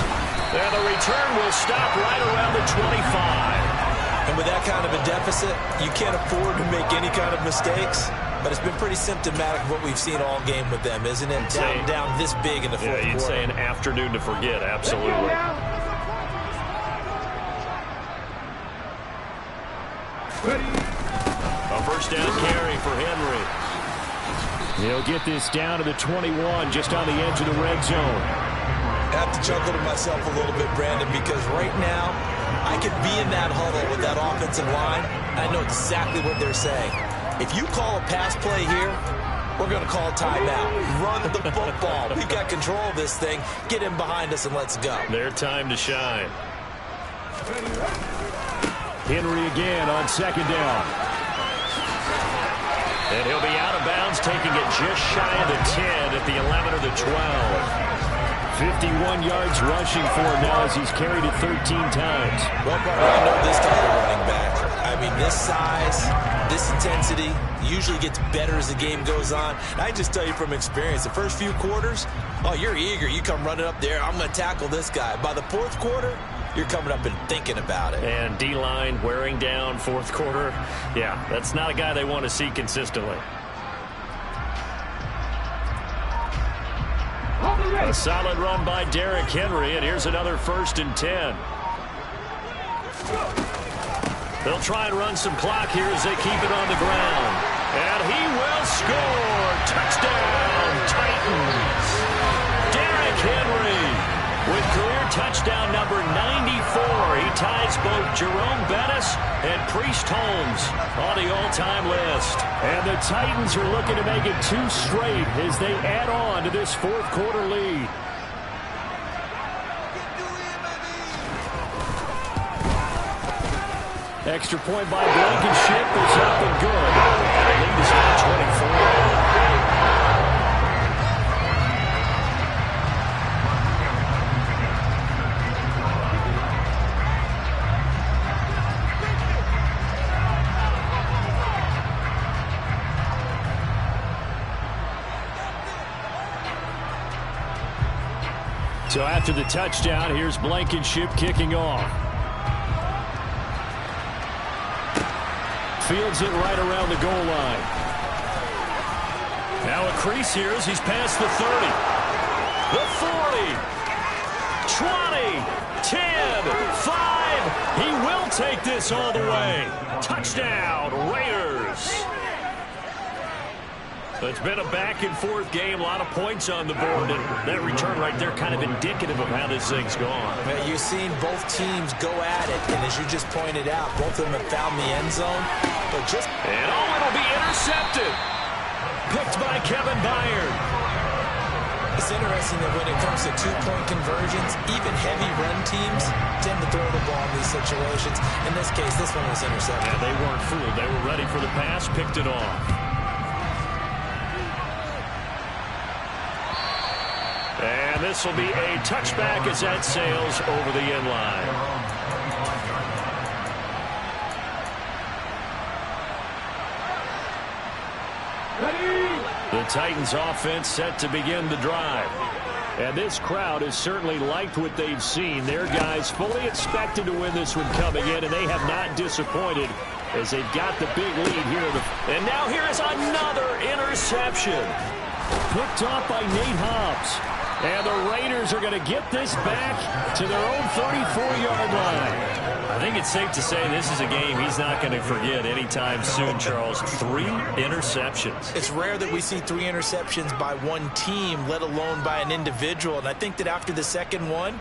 And the return will stop right around the 25. And with that kind of a deficit, you can't afford to make any kind of mistakes. But it's been pretty symptomatic of what we've seen all game with them, isn't it? Down this big in the fourth quarter. You'd say an afternoon to forget, absolutely. A first down carry for Henry. He'll get this down to the 21, just on the edge of the red zone. I have to chuckle to myself a little bit, Brandon, because right now I could be in that huddle with that offensive line. I know exactly what they're saying. If you call a pass play here, we're going to call a timeout. Run the football. We've got control of this thing. Get him behind us and let's go. Their time to shine. Henry again on second down. And he'll be out of bounds, taking it just shy of the 10 at the 11 or the 12. 51 yards rushing for him now as he's carried it 13 times. Well, I know this type of running back. I mean, this size, this intensity usually gets better as the game goes on. And I just tell you from experience, the first few quarters, oh, you're eager. You come running up there, I'm going to tackle this guy. By the fourth quarter, you're coming up and thinking about it. And D-line wearing down fourth quarter. Yeah, that's not a guy they want to see consistently. A solid run by Derrick Henry, and here's another 1st and 10. They'll try and run some clock here as they keep it on the ground. And he will score. Touchdown, Titans. Derrick Henry with career touchdown number 94. He ties both Jerome Bettis and Priest Holmes on the all-time list. And the Titans are looking to make it 2 straight as they add on to this fourth quarter lead. Extra point by Blankenship is up and good. The lead is now 24. So after the touchdown, here's Blankenship kicking off. Fields it right around the goal line. Now a crease here as he's past the 30. The 40. 20. 10. 5. He will take this all the way. Touchdown, Raiders. It's been a back-and-forth game, a lot of points on the board, and that return right there kind of indicative of how this thing's gone. Well, you've seen both teams go at it, and as you just pointed out, both of them have found the end zone. But just and it'll be intercepted. Picked by Kevin Byard. It's interesting that when it comes to two-point conversions, even heavy run teams tend to throw the ball in these situations. In this case, this one was intercepted. Yeah, they weren't fooled. They were ready for the pass, picked it off. And this will be a touchback as that sails over the end line. The Titans offense set to begin the drive. And this crowd has certainly liked what they've seen. Their guys fully expected to win this one coming in, and they have not disappointed as they've got the big lead here. And now here is another interception. Picked off by Nate Hobbs. And the Raiders are going to get this back to their own 34-yard line. I think it's safe to say this is a game he's not going to forget anytime soon, Charles. 3 interceptions. It's rare that we see 3 interceptions by one team, let alone by an individual. And I think that after the second one,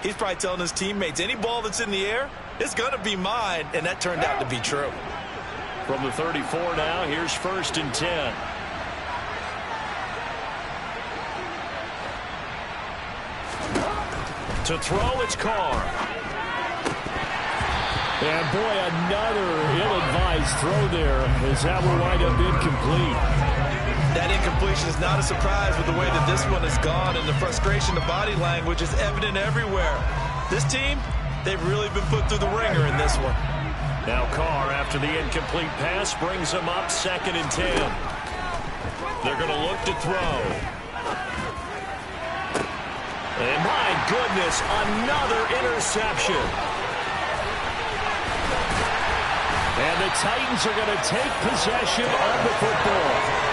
he's probably telling his teammates, any ball that's in the air, it's going to be mine. And that turned out to be true. From the 34 now, here's 1st and 10. To throw, it's Carr. And boy, another ill-advised throw there as that will wind up incomplete. That incompletion is not a surprise with the way that this one has gone, and the frustration, the body language is evident everywhere. This team, they've really been put through the ringer in this one. Now Carr, after the incomplete pass, brings them up 2nd and 10. They're going to look to throw. And my goodness, another interception. And the Titans are going to take possession of the football.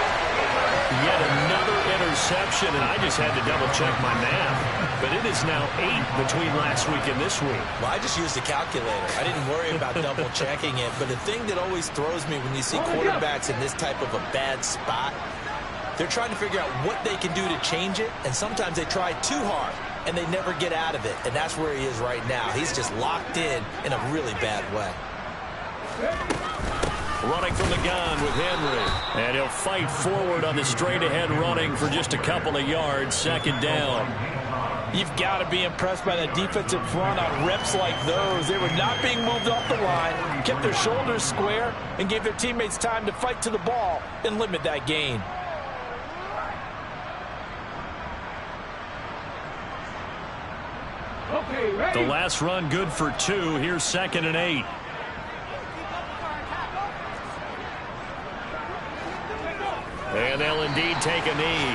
Yet another interception, and I just had to double-check my math. But it is now 8 between last week and this week. Well, I just used a calculator. I didn't worry about double-checking it. But the thing that always throws me when you see quarterbacks in this type of a bad spot, they're trying to figure out what they can do to change it, and sometimes they try too hard, and they never get out of it. And that's where he is right now. He's just locked in a really bad way. Running from the gun with Henry. And he'll fight forward on the straight-ahead running for just a couple of yards. 2nd down. You've got to be impressed by that defensive front on reps like those. They were not being moved off the line, kept their shoulders square, and gave their teammates time to fight to the ball and limit that gain. Okay, ready? The last run good for 2. Here's 2nd and 8. And they'll indeed take a knee.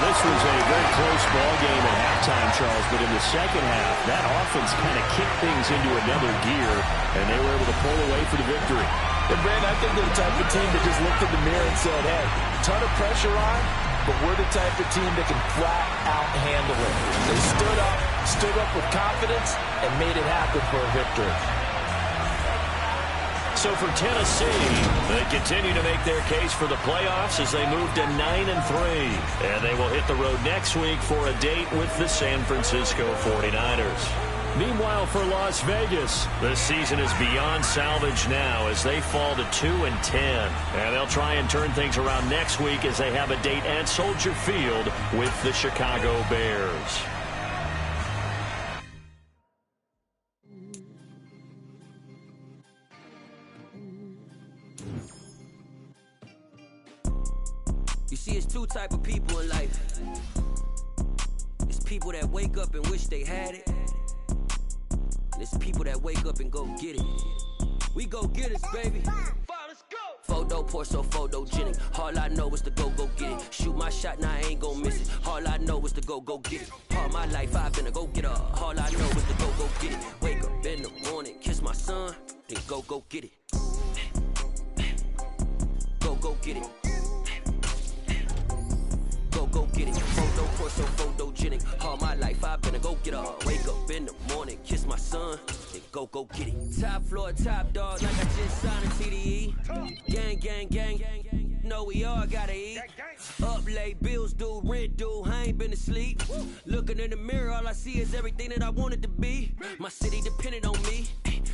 This was a very close ball game at halftime, Charles, but in the second half, that offense kind of kicked things into another gear, and they were able to pull away for the victory. And, Brandon, I think they're the type of team that just looked in the mirror and said, hey, ton of pressure on, but we're the type of team that can flat out handle it. They stood up with confidence, and made it happen for a victory. So for Tennessee, they continue to make their case for the playoffs as they move to 9-3. And they will hit the road next week for a date with the San Francisco 49ers. Meanwhile, for Las Vegas, the season is beyond salvage now as they fall to 2-10. And they'll try and turn things around next week as they have a date at Soldier Field with the Chicago Bears. You see, it's two type of people in life. It's people that wake up and wish they had it. And it's people that wake up and go get it. We go get it, baby. Let's go. Photo pour so photogenic. All I know is to go get it. Shoot my shot, now I ain't gon' miss it. All I know is to go get it. All my life I've been a go getter. All I know is to go get it. Wake up in the morning, kiss my son, then go get it. Go get it. Go get it. Photo pour so photogenic. All my life I've been a go getter. Wake up in the morning, kiss my son, then go get it. Top floor, top dog, like I just signed a TDE. Gang. Know we all gotta eat. Up late, bills due, rent due. I ain't been asleep. Looking in the mirror, all I see is everything that I wanted to be. My city depended on me.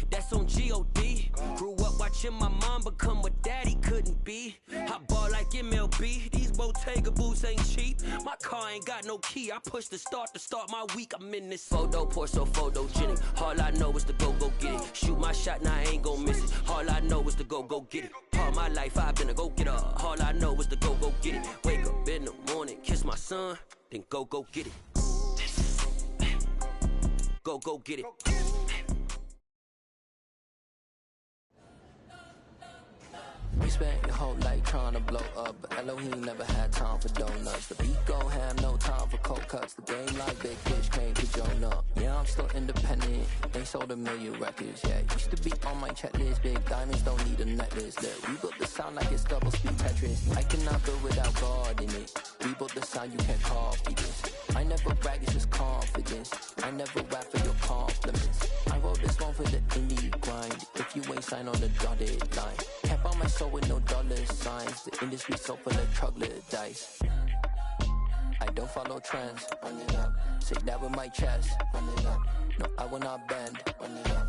That's on G.O.D. Grew up watching my mom become what daddy couldn't be. I ball like MLB. These Bottega boots ain't cheap. My car ain't got no key. I push the start to start my week. I'm in this photo pour so photogenic. All I know is to go get it. Shoot my shot, now I ain't gon' miss it. All I know is to go get it. All my life I've been a go getter. All I know is to go get it. Wake up in the morning, kiss my son, then go get it. Go get it. You spent your whole life trying to blow up, but Elohim never had time for donuts. The beat go ham, no time for cold cuts. The game like Big Fish came to Jonah. Yeah, I'm still independent, ain't sold 1 million records yet. Used to be on my checklist, big diamonds don't need a necklace. Look, we built the sound like it's double speed Tetris. I cannot build without God in it. We built the sound, you can't copy this. I never brag, it's just confidence. I never rap for your compliments. I wrote this one for the indie grind. If you ain't signed on the dotted line, can't buy my soul with no dollar signs. The industry so full of troglodytes. I don't follow trends. Run it up. Say that with my chest. Run it up. No, I will not bend. Run it up.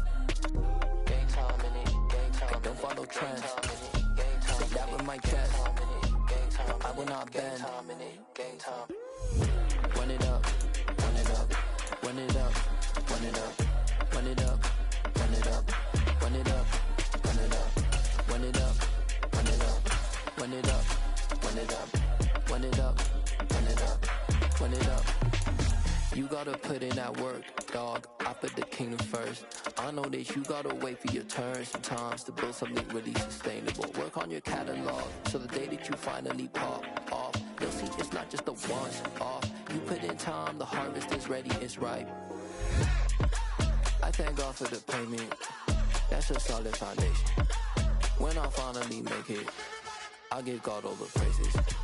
Game time in it. Game time. I don't follow trends. Say that with my chest. No, I will not bend. Game time. Run it put in that work, dog. I put the kingdom first. I know that you gotta wait for your turn sometimes to build something really sustainable. Work on your catalog, so the day that you finally pop off, you'll see it's not just a once off. You put in time, the harvest is ready, it's ripe. I thank God for the payment, that's a solid foundation. When I finally make it, I give God all the praises.